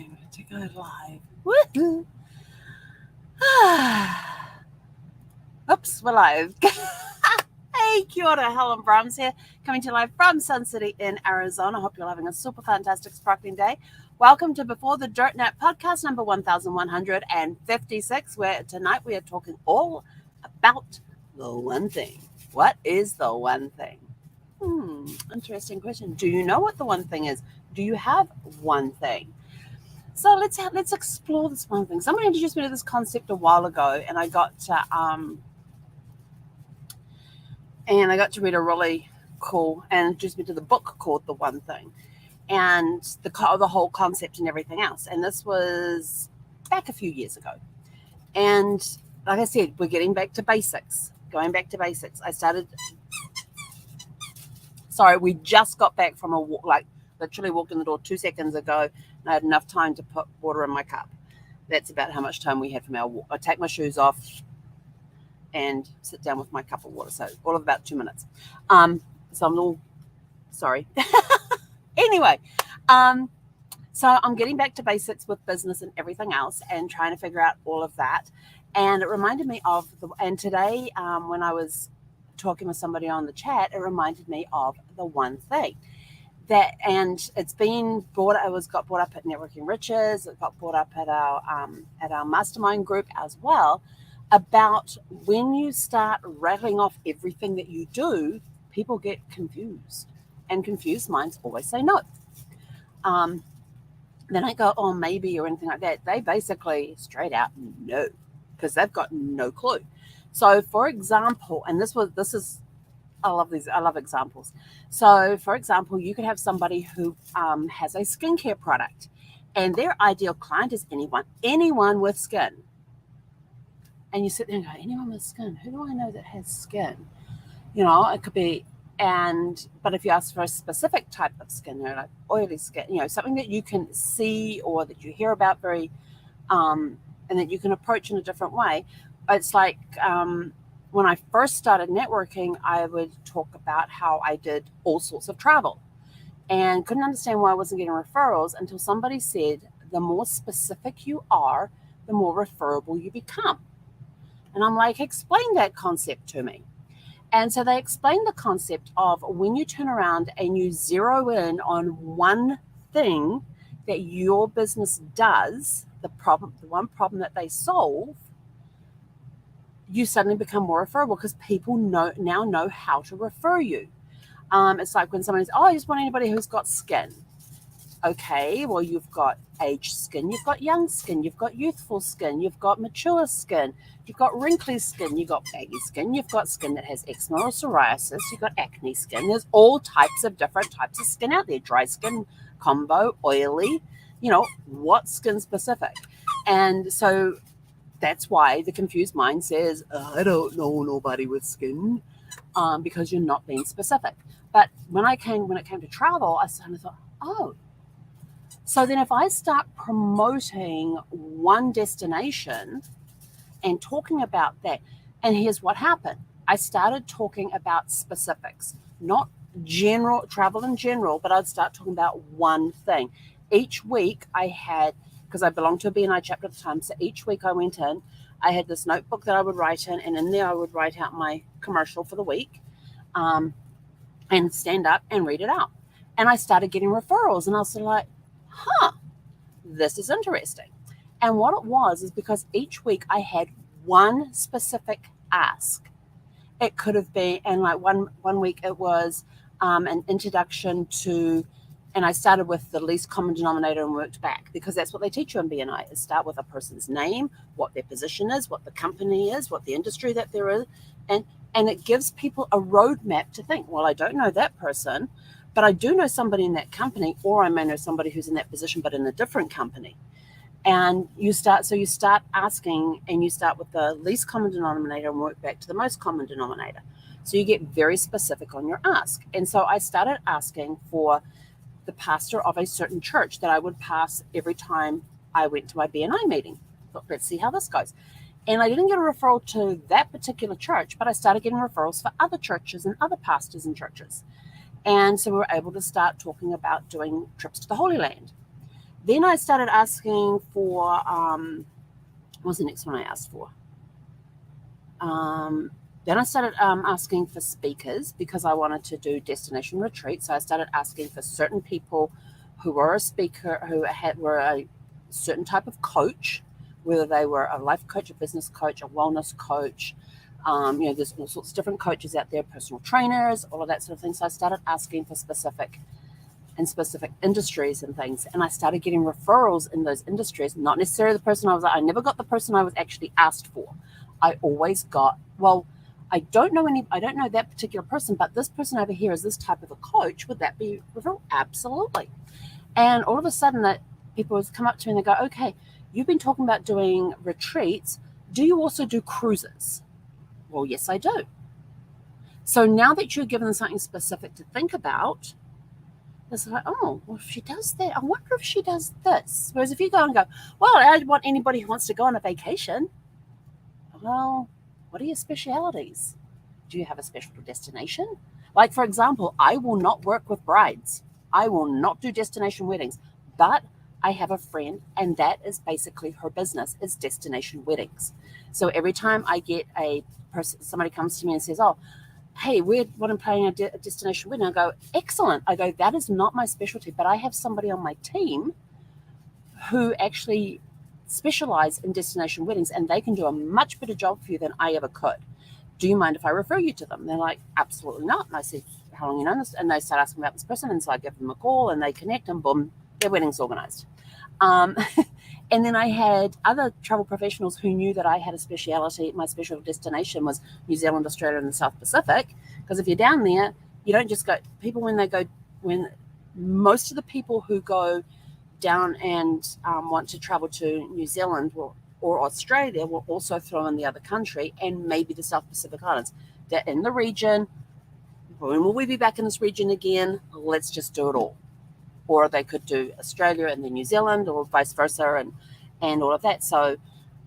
time to go live. Woohoo! Oops, we're live. Hey, kia ora, Helen Brahms here, coming to you live from Sun City in Arizona. Hope you're having a super fantastic, sparkling day. Welcome to Before the Dirt Nap podcast number 1156, where tonight we are talking all about the one thing. What is the one thing? Interesting question. Do you know what the one thing is? Do you have one thing? So let's explore this one thing. Somebody introduced me to this concept a while ago, and I got to read a really cool and introduced me to the book called The One Thing, and the whole concept and everything else. And this was back a few years ago. And like I said, we're getting back to basics. Going back to basics. We just got back from a walk, like literally walked in the door 2 seconds ago, and I had enough time to put water in my cup. That's about how much time we had from our walk. I take my shoes off and sit down with my cup of water. So all of about 2 minutes. So I'm a little sorry. Anyway, so I'm getting back to basics with business and everything else and trying to figure out all of that. And it reminded me of today when I was talking with somebody on the chat, it reminded me of the one thing and it's been brought. Got brought up at Networking Riches. It got brought up at our mastermind group as well, about when you start rattling off everything that you do, people get confused, and confused minds always say no. They don't go, oh, maybe, or anything like that. They basically straight out no, because they've got no clue. So, for example, and I love examples. So, for example, you could have somebody who has a skincare product, and their ideal client is anyone with skin. And you sit there and go, anyone with skin? Who do I know that has skin? You know, it could be, but if you ask for a specific type of skin, like oily skin, something that you can see or that you hear about very, and that you can approach in a different way. It's like when I first started networking, I would talk about how I did all sorts of travel and couldn't understand why I wasn't getting referrals until somebody said, the more specific you are, the more referable you become. And I'm like, explain that concept to me. And so they explained the concept of when you turn around and you zero in on one thing that your business does, the one problem that they solve, you suddenly become more referable because people now know how to refer you. It's like when someone says, oh, I just want anybody who's got skin. Okay, well, you've got aged skin, you've got young skin, you've got youthful skin, you've got mature skin, you've got wrinkly skin, you've got baggy skin, you've got skin that has eczema or psoriasis, you've got acne skin. There's all types of different types of skin out there, dry skin, combo, oily, what skin specific. And so that's why the confused mind says, I don't know nobody with skin, because you're not being specific. But when it came to travel, I suddenly thought, oh, so then if I start promoting one destination and talking about that, and here's what happened. I started talking about specifics, not general travel in general, but I'd start talking about one thing. Each week I had, because I belonged to a BNI chapter at the time, so each week I went in, I had this notebook that I would write in, and in there I would write out my commercial for the week, and stand up and read it out. And I started getting referrals, and I was like, this is interesting. And what it was is because each week I had one specific ask. It could have been, and like one week it was an introduction to, and I started with the least common denominator and worked back, because that's what they teach you in BNI, is start with a person's name, what their position is, what the company is, what the industry that they're in, and it gives people a roadmap to think, well, I don't know that person, but I do know somebody in that company, or I may know somebody who's in that position but in a different company. And you start asking, and you start with the least common denominator and work back to the most common denominator. So you get very specific on your ask. And so I started asking for the pastor of a certain church that I would pass every time I went to my BNI meeting. Thought, let's see how this goes. And I didn't get a referral to that particular church, but I started getting referrals for other churches and other pastors and churches. And so we were able to start talking about doing trips to the Holy Land. Then I started asking for, what was the next one I asked for? Then I started asking for speakers because I wanted to do destination retreats. So I started asking for certain people who were a speaker, who were a certain type of coach, whether they were a life coach, a business coach, a wellness coach. There's all sorts of different coaches out there, personal trainers, all of that sort of thing. So I started asking for specific industries and things, and I started getting referrals in those industries. Not necessarily the person I never got the person I was actually asked for. I always got, well, I don't know that particular person, but this person over here is this type of a coach. Would that be referral? Absolutely. And all of a sudden that people would come up to me and they go, okay, you've been talking about doing retreats. Do you also do cruises? Well, yes, I do. So now that you're given something specific to think about, it's like, oh, well, if she does that, I wonder if she does this. Whereas if you go and go, well, I want anybody who wants to go on a vacation. Well, what are your specialities? Do you have a special destination? Like, for example, I will not work with brides. I will not do destination weddings. But I have a friend, and that is basically her business, is destination weddings. So every time I get somebody comes to me and says, oh, hey, I'm planning a destination wedding. I go, excellent. I go, that is not my specialty, but I have somebody on my team who actually specialize in destination weddings, and they can do a much better job for you than I ever could. Do you mind if I refer you to them? And they're like, absolutely not. And I said, how long you known this? And they start asking about this person, and so I give them a call, and they connect, and boom, their wedding's organized. And then I had other travel professionals who knew that I had a speciality. My special destination was New Zealand, Australia, and the South Pacific. Because if you're down there, you don't just go. When most of the people who go down and want to travel to New Zealand or Australia will also throw in the other country and maybe the South Pacific Islands. They're in the region. When will we be back in this region again? Let's just do it all. Or they could do Australia and then New Zealand, or vice versa, and all of that. So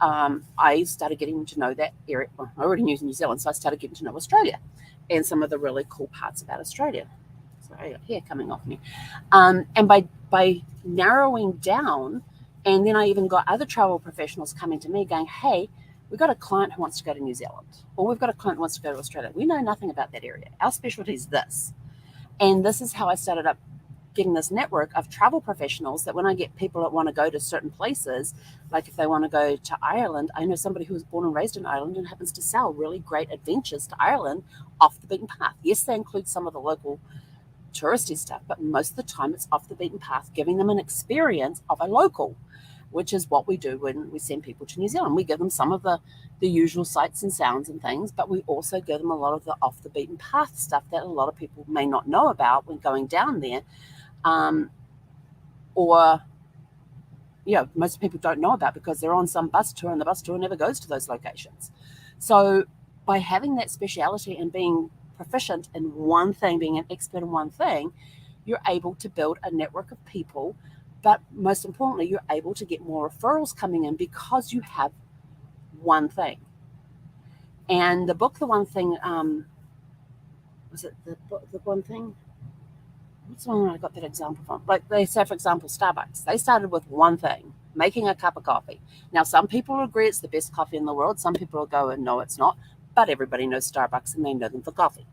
I started getting to know that area. Well, I already knew New Zealand, so I started getting to know Australia and some of the really cool parts about Australia. Sorry, hair coming off me. And by narrowing down, and then I even got other travel professionals coming to me going, hey, we've got a client who wants to go to New Zealand, or we've got a client who wants to go to Australia. We know nothing about that area. Our specialty is this. And this is how I started up getting this network of travel professionals, that when I get people that want to go to certain places, like if they want to go to Ireland, I know somebody who was born and raised in Ireland and happens to sell really great adventures to Ireland off the beaten path. Yes, they include some of the local touristy stuff, but most of the time it's off the beaten path, giving them an experience of a local, which is what we do when we send people to New Zealand. We give them some of the usual sights and sounds and things, but we also give them a lot of the off the beaten path stuff that a lot of people may not know about when going down there. Most people don't know about because they're on some bus tour, and the bus tour never goes to those locations. So by having that speciality and being proficient in one thing, being an expert in one thing, you're able to build a network of people. But most importantly, you're able to get more referrals coming in because you have one thing. And the book, The One Thing, was it the book, The One Thing? What's the one I got that example from? Like they say, for example, Starbucks. They started with one thing, making a cup of coffee. Now, some people agree it's the best coffee in the world. Some people will go, and no, it's not. But everybody knows Starbucks, and they know them for coffee.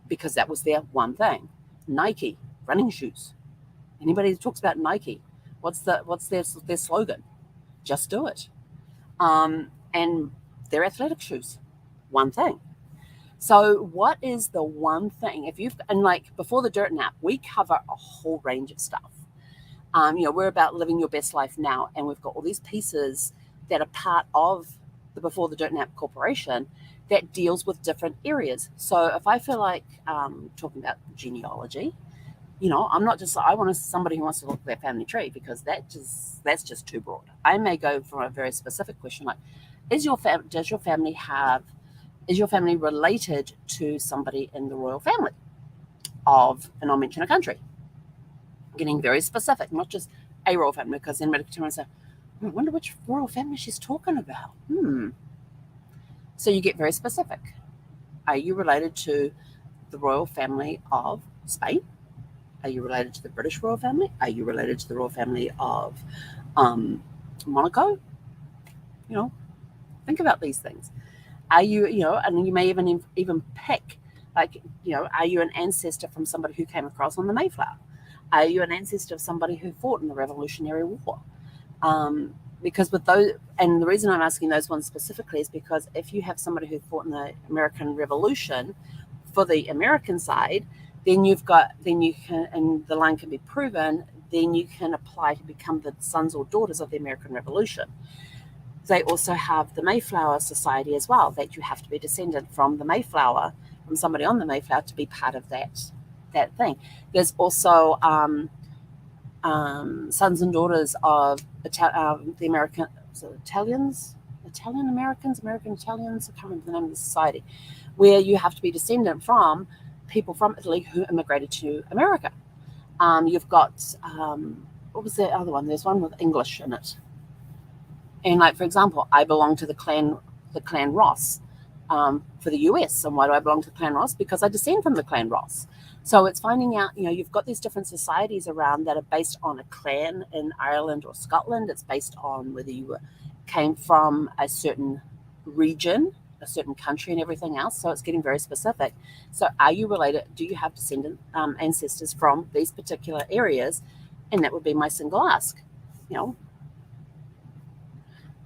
Because that was their one thing. Nike, running shoes. Anybody who talks about Nike, what's their slogan? Just do it. And their athletic shoes, one thing. So what is the one thing? And like Before the Dirt Nap, we cover a whole range of stuff. We're about living your best life now, and we've got all these pieces that are part of the Before the Dirt Nap Corporation that deals with different areas. So if I feel like talking about genealogy, I'm not just, I want somebody who wants to look at their family tree, because that's just too broad. I may go for a very specific question, like, is your family related to somebody in the royal family of, and I'll mention a country, getting very specific, not just a royal family, because then Medicare will say, I wonder which royal family she's talking about. So you get very specific. Are you related to the royal family of Spain? Are you related to the British royal family? Are you related to the royal family of Monaco? You know, think about these things. Are you, and you may even pick, like, are you an ancestor from somebody who came across on the Mayflower? Are you an ancestor of somebody who fought in the Revolutionary War? Because with those, and the reason I'm asking those ones specifically is because if you have somebody who fought in the American Revolution for the American side, then you can, and the line can be proven, then you can apply to become the sons or daughters of the American Revolution. They also have the Mayflower Society as well, that you have to be descendant from the Mayflower, from somebody on the Mayflower to be part of that thing. There's also sons and daughters of the American Italians, American Italians. I can't remember the name of the society, where you have to be descendant from people from Italy who immigrated to America. You've got what was the other one? There's one with English in it. And like, for example, I belong to the clan Ross for the US. And why do I belong to the clan Ross? Because I descend from the clan Ross. So it's finding out, you've got these different societies around that are based on a clan in Ireland or Scotland. It's based on whether you came from a certain region, a certain country, and everything else. So it's getting very specific. So are you related? Do you have descendant ancestors from these particular areas? And that would be my single ask.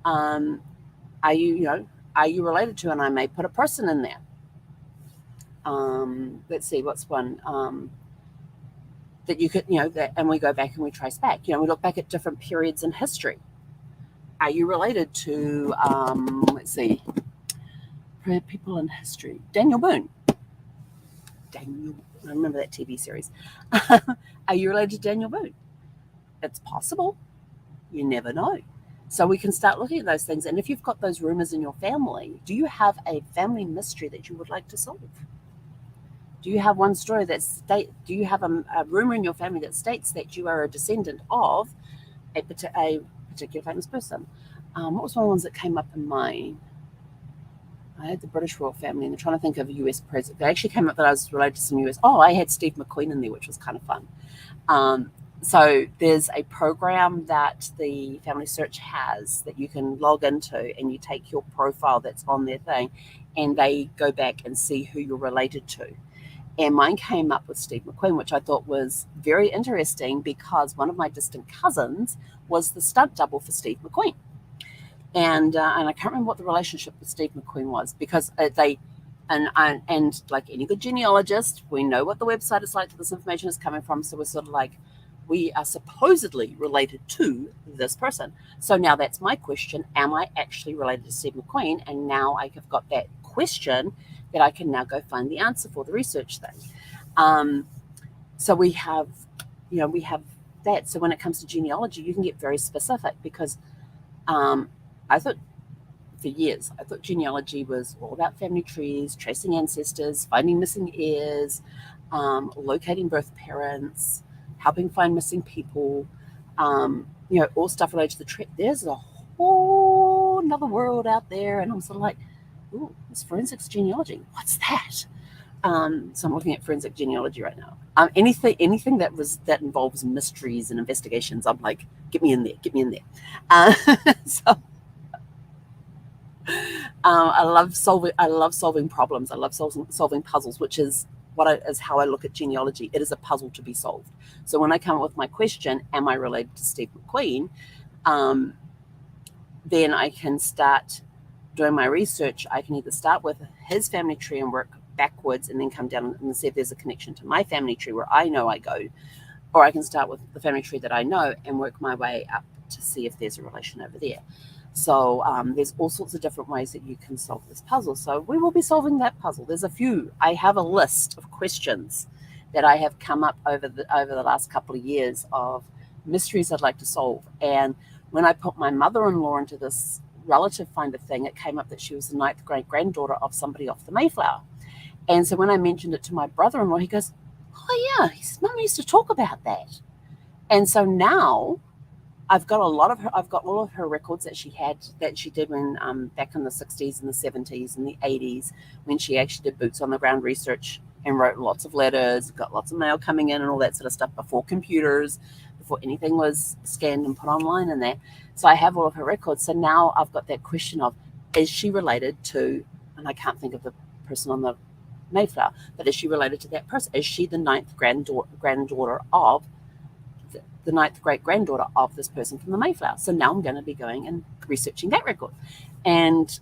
Are you related to, and I may put a person in there. Let's see, what's one that you could, that, and we go back and we trace back. We look back at different periods in history. Are you related to, let's see, people in history? Daniel Boone. I remember that TV series. Are you related to Daniel Boone? It's possible. You never know. So we can start looking at those things. And if you've got those rumors in your family, do you have a family mystery that you would like to solve? Do you have one story do you have a rumor in your family that states that you are a descendant of a particular famous person? What was one of the ones that came up in mine? I had the British royal family, and I'm trying to think of a US president. They actually came up that I was related to some US. Oh, I had Steve McQueen in there, which was kind of fun. So there's a program that the Family Search has that you can log into, and you take your profile that's on their thing, and they go back and see who you're related to. And mine came up with Steve McQueen, which I thought was very interesting because one of my distant cousins was the stunt double for Steve McQueen. And I can't remember what the relationship with Steve McQueen was, because and like any good genealogist, we know what the website is like that this information is coming from. So we're sort of like, we are supposedly related to this person. So now that's my question. Am I actually related to Steve McQueen? And now I have got that question that I can now go find the answer for the research thing. So we have that. So when it comes to genealogy, you can get very specific, because I thought for years, genealogy was all about family trees, tracing ancestors, finding missing heirs, locating birth parents, helping find missing people, all stuff related to the tree. There's a whole another world out there, and I'm sort of like, ooh, it's forensics genealogy. What's that? So I'm looking at forensic genealogy right now. Anything that involves mysteries and investigations, I'm like, get me in there. So I love solving problems. I love solving puzzles, which is how I look at genealogy. It is a puzzle to be solved. So when I come up with my question, am I related to Steve McQueen? Then I can start doing my research. I can either start with his family tree and work backwards, and then come down and see if there's a connection to my family tree where I know I go, or I can start with the family tree that I know and work my way up to see if there's a relation over there. So there's all sorts of different ways that you can solve this puzzle. So we will be solving that puzzle. There's a few. I have a list of questions that I have come up over the last couple of years of mysteries I'd like to solve. And when I put my mother-in-law into this relative finder thing, it came up that she was the 9th great-granddaughter of somebody off the Mayflower. And so when I mentioned it to my brother-in-law, he goes, oh yeah, his mum used to talk about that. And so now I've got all of her records that she did when back in the 60s and the 70s and the 80s, when she actually did boots on the ground research and wrote lots of letters, got lots of mail coming in and all that sort of stuff before computers, before anything was scanned and put online and that. So I have all of her records. So now I've got that question of, is she related to, and I can't think of the person on the Mayflower, but is she related to that person? Is she the ninth granddaughter of, the ninth great-granddaughter of this person from the Mayflower? So now I'm going to be going and researching that record. And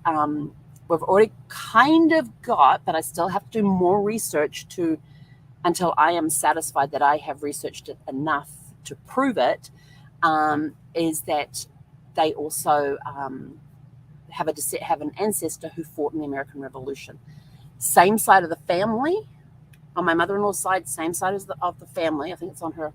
we've already kind of got, but I still have to do more research until I am satisfied that I have researched it enough to prove it, is that they also have an ancestor who fought in the American Revolution. Same side of the family, on my mother-in-law's side, same side as of the family. I think it's on her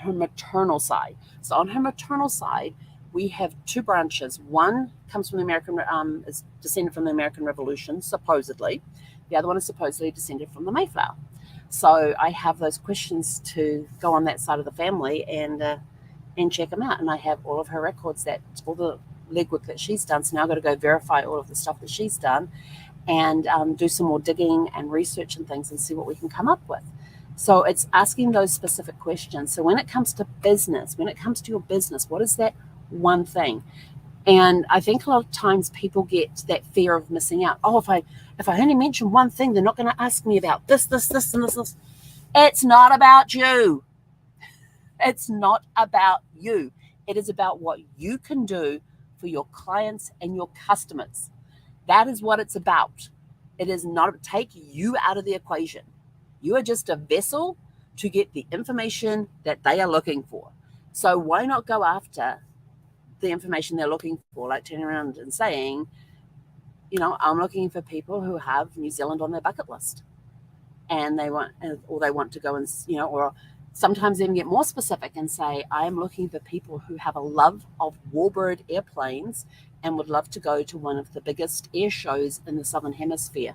maternal side. So on her maternal side, we have two branches. One comes from the is descended from the American Revolution, supposedly. The other one is supposedly descended from the Mayflower. So I have those questions to go on that side of the family and check them out. And I have all of her records, all the legwork that she's done. So now I've got to go verify all of the stuff that she's done and do some more digging and research and things and see what we can come up with. So it's asking those specific questions. So when it comes to business, when it comes to your business, what is that one thing? And I think a lot of times people get that fear of missing out. Oh, if I only mention one thing, they're not going to ask me about this, and this. It's not about you. It's not about you. It is about what you can do for your clients and your customers. That is what it's about. It is not take you out of the equation. You are just a vessel to get the information that they are looking for. So why not go after the information they're looking for, like turning around and saying, I'm looking for people who have New Zealand on their bucket list, and they want to go and, or sometimes even get more specific and say, I am looking for people who have a love of warbird airplanes and would love to go to one of the biggest air shows in the Southern Hemisphere.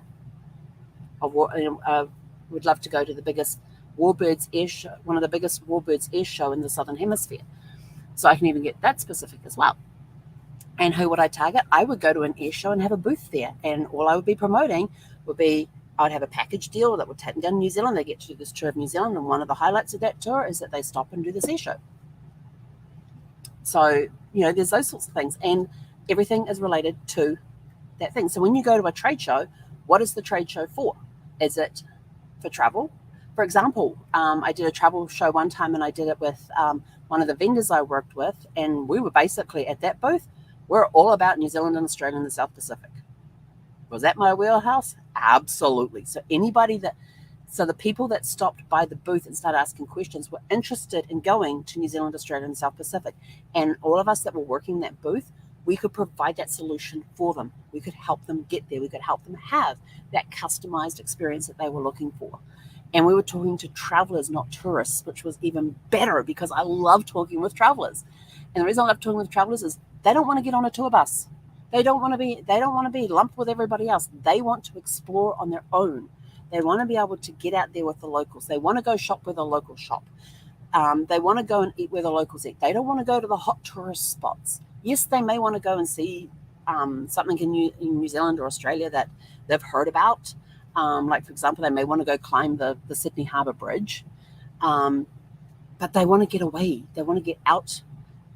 Would love to go to the biggest warbirds air show, one of the biggest warbirds air show in the Southern Hemisphere. So I can even get that specific as well. And who would I target? I would go to an air show and have a booth there. And all I would be promoting would be, I'd have a package deal that would take them down to New Zealand. They get to do this tour of New Zealand. And one of the highlights of that tour is that they stop and do this air show. So, there's those sorts of things. And everything is related to that thing. So when you go to a trade show, what is the trade show for? Is it for travel? For example, I did a travel show one time, and I did it with one of the vendors I worked with, and we were basically at that booth, we're all about New Zealand and Australia and the South Pacific. Was that my wheelhouse? Absolutely. So the people that stopped by the booth and started asking questions were interested in going to New Zealand, Australia, and the South Pacific. And all of us that were working that booth, we could provide that solution for them. We could help them get there. We could help them have that customized experience that they were looking for. And we were talking to travelers, not tourists, which was even better because I love talking with travelers. And the reason I love talking with travelers is they don't want to get on a tour bus. They don't want to be lumped with everybody else. They want to explore on their own. They want to be able to get out there with the locals. They want to go shop where the locals shop. They want to go and eat where the locals eat. They don't want to go to the hot tourist spots. Yes, they may want to go and see something in New Zealand or Australia that they've heard about. Like, for example, they may want to go climb the Sydney Harbour Bridge. But they want to get away. They want to get out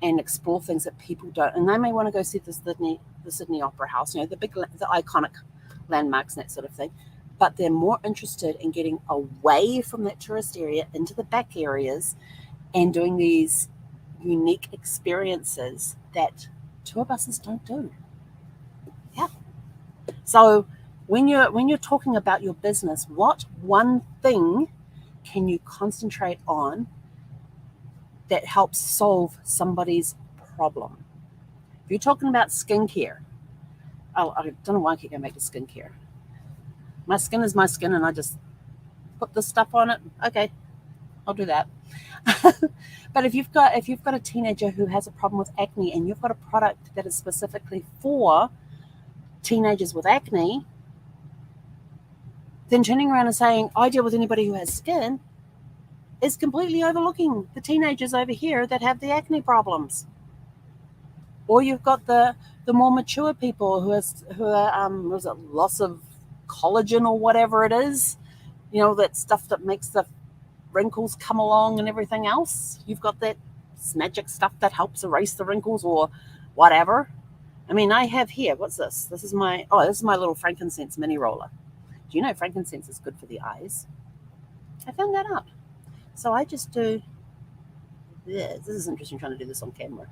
and explore things that people don't. And they may want to go see the Sydney Opera House, the iconic landmarks and that sort of thing. But they're more interested in getting away from that tourist area into the back areas and doing these unique experiences that tour buses don't do. Yeah. So when you're talking about your business, what one thing can you concentrate on that helps solve somebody's problem? If you're talking about skincare, I don't know why I keep going back to skincare. My skin is my skin, and I just put this stuff on it. Okay, I'll do that. But if you've got a teenager who has a problem with acne, and you've got a product that is specifically for teenagers with acne, then turning around and saying, I deal with anybody who has skin, is completely overlooking the teenagers over here that have the acne problems. Or you've got the more mature people who are loss of collagen or whatever it is, that stuff that makes the wrinkles come along and everything else. You've got that magic stuff that helps erase the wrinkles or whatever. I mean, I have here, what's this? This is my little frankincense mini roller. Do you know frankincense is good for the eyes? I found that out. So I just do this. This is interesting trying to do this on camera.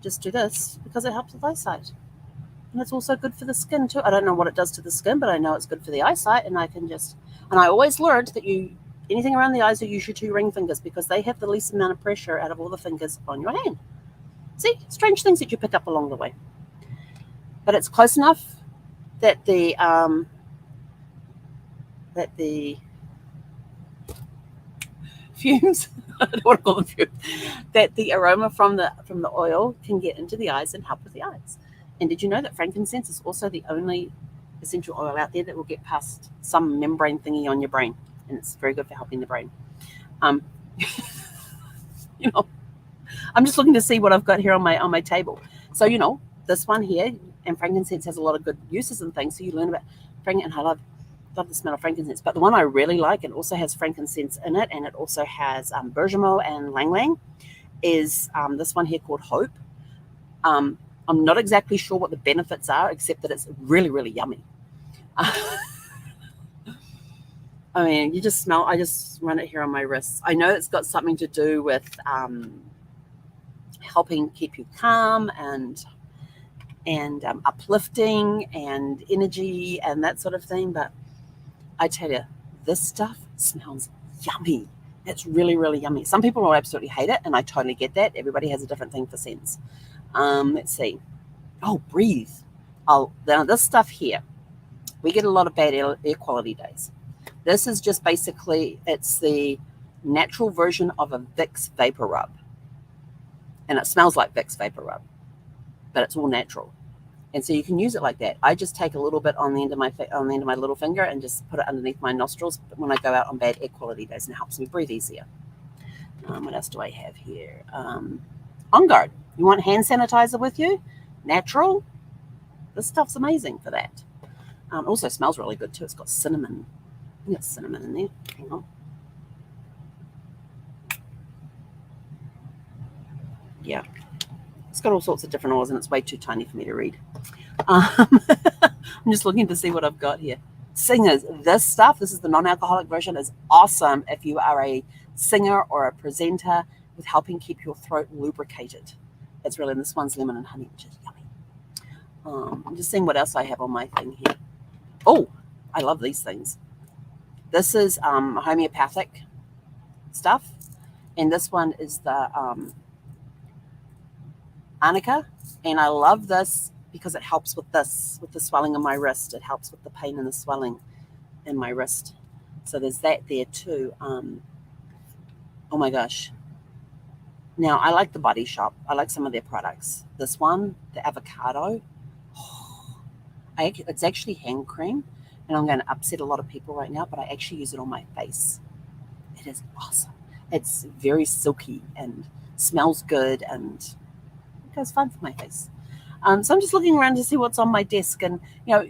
Just do this because it helps with eyesight. And it's also good for the skin too. I don't know what it does to the skin, but I know it's good for the eyesight. And I always learned that anything around the eyes, you use your 2 ring fingers because they have the least amount of pressure out of all the fingers on your hand. See, strange things that you pick up along the way. But it's close enough that the fumes, I don't want to call them fumes, that the aroma from the oil can get into the eyes and help with the eyes. And did you know that frankincense is also the only essential oil out there that will get past some membrane thingy on your brain, and it's very good for helping the brain. I'm just looking to see what I've got here on my table. So this one here, and frankincense has a lot of good uses and things. So you learn about frankincense, and I love the smell of frankincense. But the one I really like, and also has frankincense in it, and it also has bergamot and lang lang, is this one here called Hope. I'm not exactly sure what the benefits are, except that it's really, really yummy. I mean, you just smell. I just run it here on my wrists. I know it's got something to do with helping keep you calm and uplifting and energy and that sort of thing. But I tell you, this stuff smells yummy. It's really, really yummy. Some people will absolutely hate it, and I totally get that. Everybody has a different thing for scents. Let's see. Oh, breathe. Now this stuff here, we get a lot of bad air quality days. This is just basically, it's the natural version of a Vicks Vapor Rub. And it smells like Vicks Vapor Rub, but it's all natural. And so you can use it like that. I just take a little bit on the end of my little finger and just put it underneath my nostrils when I go out on bad air quality days, and it helps me breathe easier. What else do I have here? On Guard. You want hand sanitizer with you? Natural. This stuff's amazing for that. Also smells really good too. It's got cinnamon. I think it's cinnamon in there. Hang on. Yeah. It's got all sorts of different oils, and it's way too tiny for me to read. I'm just looking to see what I've got here. Singers. This stuff, this is the non-alcoholic version, is awesome if you are a singer or a presenter with helping keep your throat lubricated. It's really, this one's lemon and honey, which is yummy. I'm just seeing what else I have on my thing here. Oh, I love these things. This is homeopathic stuff, and this one is the Arnica, and I love this because it helps with the swelling of my wrist. It helps with the pain and the swelling in my wrist. So there's that there too. Oh my gosh. Now, I like the Body Shop. I like some of their products. This one, the avocado, it's actually hand cream, and I'm going to upset a lot of people right now, but I actually use it on my face. It is awesome. It's very silky and smells good, and it goes fun for my face. So I'm just looking around to see what's on my desk, and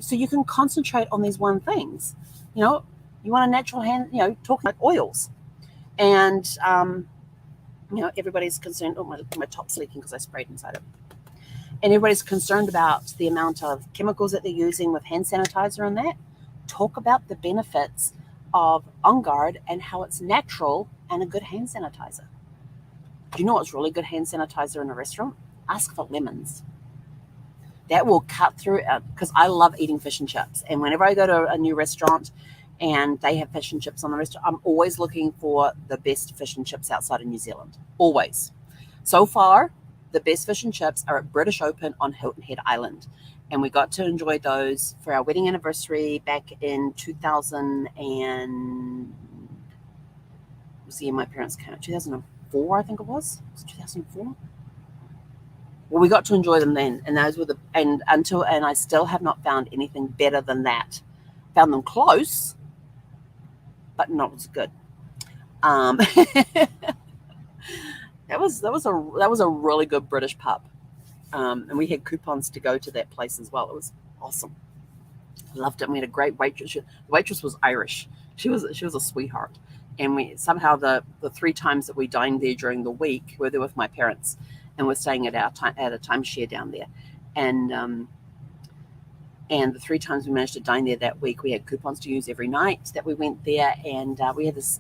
so you can concentrate on these one things. You want a natural hand. Talking about oils, and everybody's concerned. Oh, my top's leaking because I sprayed inside it. And everybody's concerned about the amount of chemicals that they're using with hand sanitizer and that. Talk about the benefits of On Guard and how it's natural and a good hand sanitizer. Do you know what's really good hand sanitizer in a restaurant? Ask for lemons. That will cut through, because I love eating fish and chips. And whenever I go to a new restaurant and they have fish and chips on the restaurant, I'm always looking for the best fish and chips outside of New Zealand. Always. So far, the best fish and chips are at British Open on Hilton Head Island. And we got to enjoy those for our wedding anniversary back in 2000 and... was the year my parents came out? 2004, I think it was. Was it 2004? Well, we got to enjoy them then. And those were and I still have not found anything better than that. Found them close, but not as good. That was a really good British pub, and we had coupons to go to that place as well. It was awesome. Loved it. And we had a great waitress. The waitress was Irish. She was a sweetheart. And we somehow the 3 times that we dined there during the week were there with my parents, and we're staying at at a timeshare down there, and the 3 times we managed to dine there that week, we had coupons to use every night that we went there, and we had this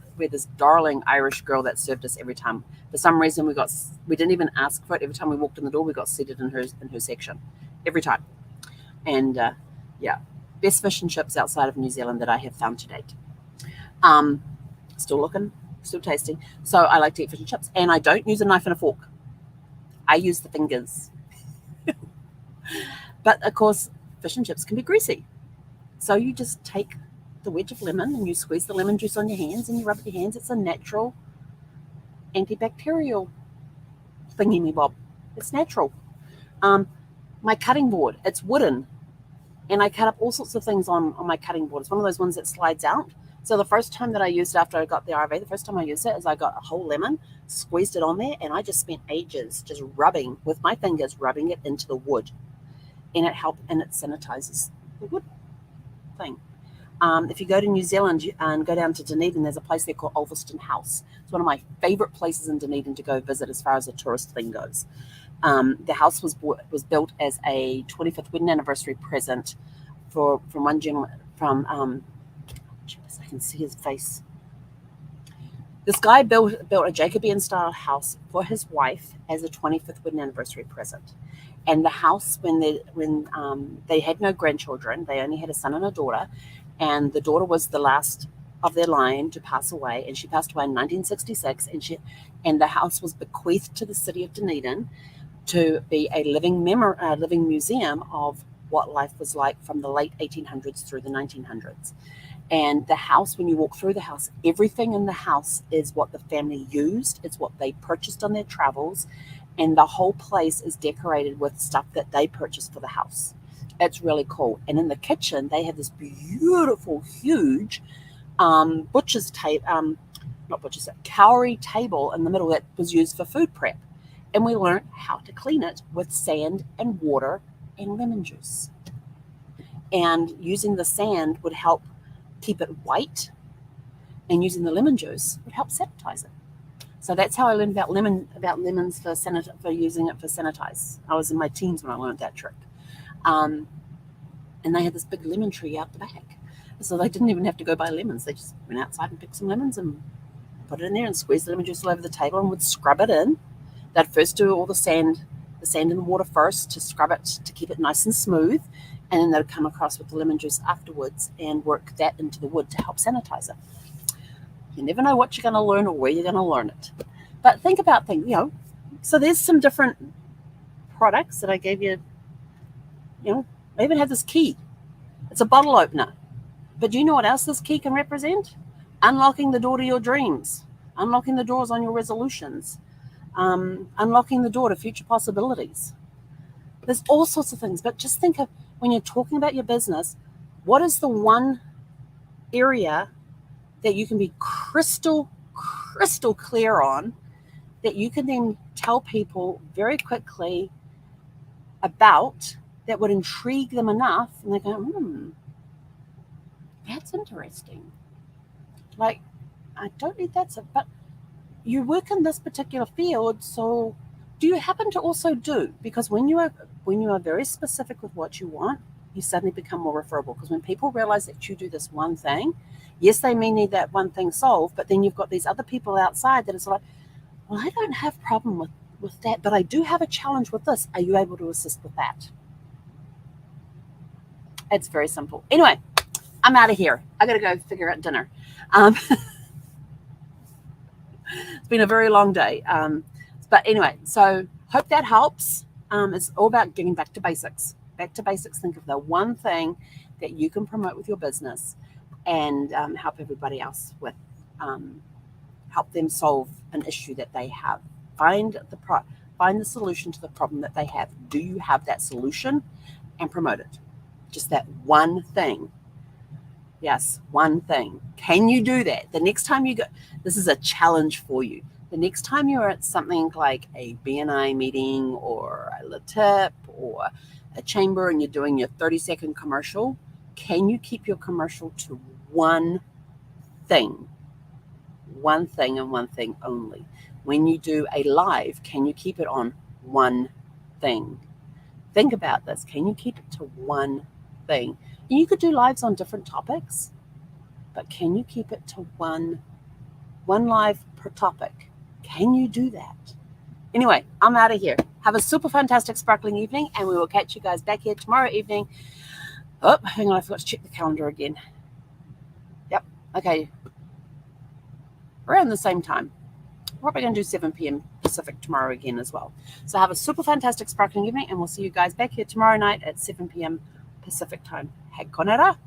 darling Irish girl that served us every time. For some reason, we didn't even ask for it. Every time we walked in the door, we got seated in her section, every time. And yeah, best fish and chips outside of New Zealand that I have found to date. Still looking, still tasting. So I like to eat fish and chips, and I don't use a knife and a fork. I use the fingers. But of course, fish and chips can be greasy. So you just take the wedge of lemon and you squeeze the lemon juice on your hands and you rub your hands. It's a natural antibacterial thingy-me-bob. It's natural. My cutting board, it's wooden. And I cut up all sorts of things on my cutting board. It's one of those ones that slides out. So the first time that I used it after I got the RV, the first time I used it is I got a whole lemon, squeezed it on there, and I just spent ages just rubbing with my fingers, rubbing it into the wood. And it helped, and it sanitizes the wood thing. If you go to New Zealand and go down to Dunedin, there's a place there called Ulverstone House. It's one of my favorite places in Dunedin to go visit as far as a tourist thing goes. The house was built as a 25th wedding anniversary present from one gentleman from I can see his face. This guy built a Jacobean style house for his wife as a 25th wedding anniversary present. And the house, when they had no grandchildren, they only had a son and a daughter, and the daughter was the last of their line to pass away, and she passed away in 1966, and the house was bequeathed to the city of Dunedin to be a living museum of what life was like from the late 1800s through the 1900s. And the house, when you walk through the house, everything in the house is what the family used. It's what they purchased on their travels. And the whole place is decorated with stuff that they purchased for the house. It's really cool. And in the kitchen, they have this beautiful, huge cowrie table in the middle that was used for food prep. And we learned how to clean it with sand and water and lemon juice. And using the sand would help keep it white, and using the lemon juice would help sanitize it. So that's how I learned about lemons for using it for sanitize. I was in my teens when I learned that trick. And they had this big lemon tree out the back. So they didn't even have to go buy lemons. They just went outside and picked some lemons and put it in there and squeezed the lemon juice all over the table and would scrub it in. They'd first do all the sand in the water first to scrub it, to keep it nice and smooth. And then they'd come across with the lemon juice afterwards and work that into the wood to help sanitize it. You never know what you're going to learn or where you're going to learn it. But think about things, so there's some different products that I gave you. I even have this key. It's a bottle opener. But do you know what else this key can represent? Unlocking the door to your dreams, unlocking the doors on your resolutions, unlocking the door to future possibilities. There's all sorts of things, but just think of, when you're talking about your business, what is the one area that you can be crystal clear on, that you can then tell people very quickly about, that would intrigue them enough, and they go, that's interesting. Like, I don't need that stuff, but you work in this particular field, so do you happen to also do? Because when you are very specific with what you want, you suddenly become more referable. Because when people realize that you do this one thing, yes, they may need that one thing solved, but then you've got these other people outside that is like, well, I don't have a problem with that, but I do have a challenge with this. Are you able to assist with that? It's very simple. Anyway, I'm out of here. I got to go figure out dinner. It's been a very long day. But anyway, so hope that helps. It's all about getting back to basics. Back to basics. Think of the one thing that you can promote with your business and help everybody else with. Help them solve an issue that they have. Find the solution to the problem that they have. Do you have that solution? And promote it. Just that one thing. Yes, one thing. Can you do that? The next time you go, this is a challenge for you. The next time you're at something like a BNI meeting or a LATIP or a chamber and you're doing your 30-second commercial, Can you keep your commercial to one thing? One thing and one thing only. When you do a live, can you keep it on one thing? Think about this. Can you keep it to one thing? You could do lives on different topics, but can you keep it to one live per topic? Can you do that? Anyway, I'm out of here. Have a super fantastic sparkling evening, and we will catch you guys back here tomorrow evening. Oh, hang on, I forgot to check the calendar again. Yep, okay. Around the same time. We're probably going to do 7 p.m. Pacific tomorrow again as well. So have a super fantastic sparkling evening, and we'll see you guys back here tomorrow night at 7 p.m. Pacific time. Hei konera.